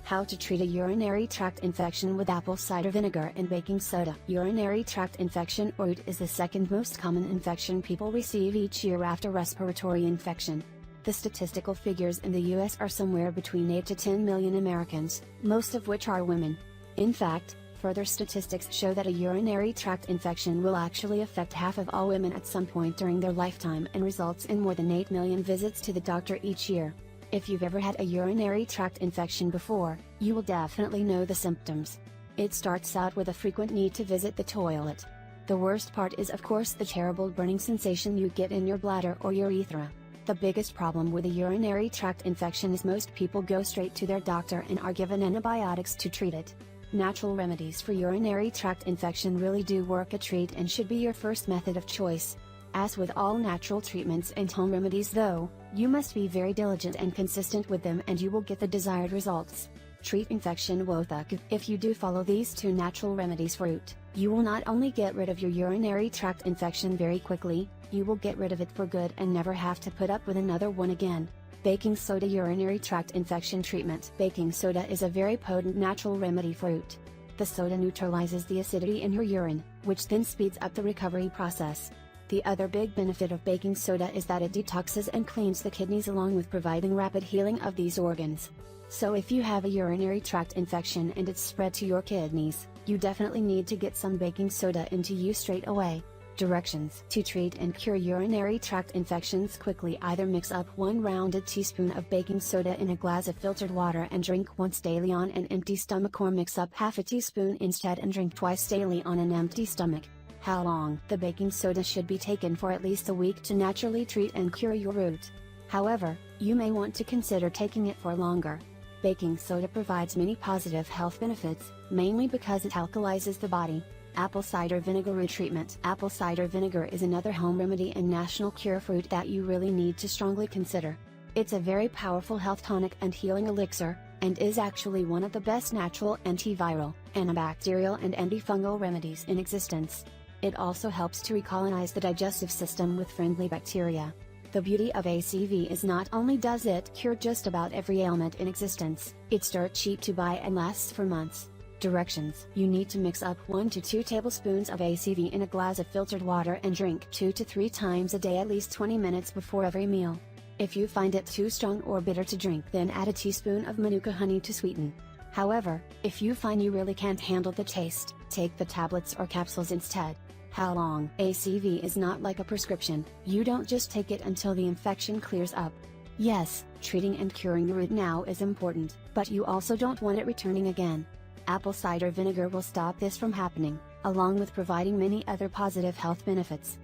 How to treat a urinary tract infection with apple cider vinegar and baking soda. Urinary tract infection, or UT, is the second most common infection people receive each year after respiratory infection. The statistical figures in the US are somewhere between 8 to 10 million Americans, most of which are women. In fact, further statistics show that a urinary tract infection will actually affect half of all women at some point during their lifetime and results in more than 8 million visits to the doctor each year. If you've ever had a urinary tract infection before, you will definitely know the symptoms. It starts out with a frequent need to visit the toilet. The worst part is of course the terrible burning sensation you get in your bladder or urethra. The biggest problem with a urinary tract infection is most people go straight to their doctor and are given antibiotics to treat it. Natural remedies for urinary tract infection really do work a treat and should be your first method of choice. As with all natural treatments and home remedies though, you must be very diligent and consistent with them and you will get the desired results. Treat infection with ACV. If you do follow these two natural remedies for UT, you will not only get rid of your urinary tract infection very quickly, you will get rid of it for good and never have to put up with another one again. Baking soda urinary tract infection treatment. Baking soda is a very potent natural remedy for UT. The soda neutralizes the acidity in your urine, which then speeds up the recovery process. The other big benefit of baking soda is that it detoxes and cleans the kidneys along with providing rapid healing of these organs. So if you have a urinary tract infection and it's spread to your kidneys, you definitely need to get some baking soda into you straight away. Directions. To treat and cure urinary tract infections quickly, either mix up 1 rounded teaspoon of baking soda in a glass of filtered water and drink once daily on an empty stomach, or mix up half a teaspoon instead and drink twice daily on an empty stomach. How long? The baking soda should be taken for at least a week to naturally treat and cure your UT. However, you may want to consider taking it for longer. Baking soda provides many positive health benefits, mainly because it alkalizes the body. Apple cider vinegar UT treatment. Apple cider vinegar is another home remedy and national cure for UT that you really need to strongly consider. It's a very powerful health tonic and healing elixir, and is actually one of the best natural antiviral, antibacterial and antifungal remedies in existence. It also helps to recolonize the digestive system with friendly bacteria. The beauty of ACV is not only does it cure just about every ailment in existence, it's dirt cheap to buy and lasts for months. Directions. You need to mix up 1 to 2 tablespoons of ACV in a glass of filtered water and drink 2 to 3 times a day at least 20 minutes before every meal. If you find it too strong or bitter to drink, then add a teaspoon of manuka honey to sweeten. However, if you find you really can't handle the taste, take the tablets or capsules instead. How long? ACV is not like a prescription. You don't just take it until the infection clears up. Yes, treating and curing your UT now is important, but you also don't want it returning again. Apple cider vinegar will stop this from happening, along with providing many other positive health benefits.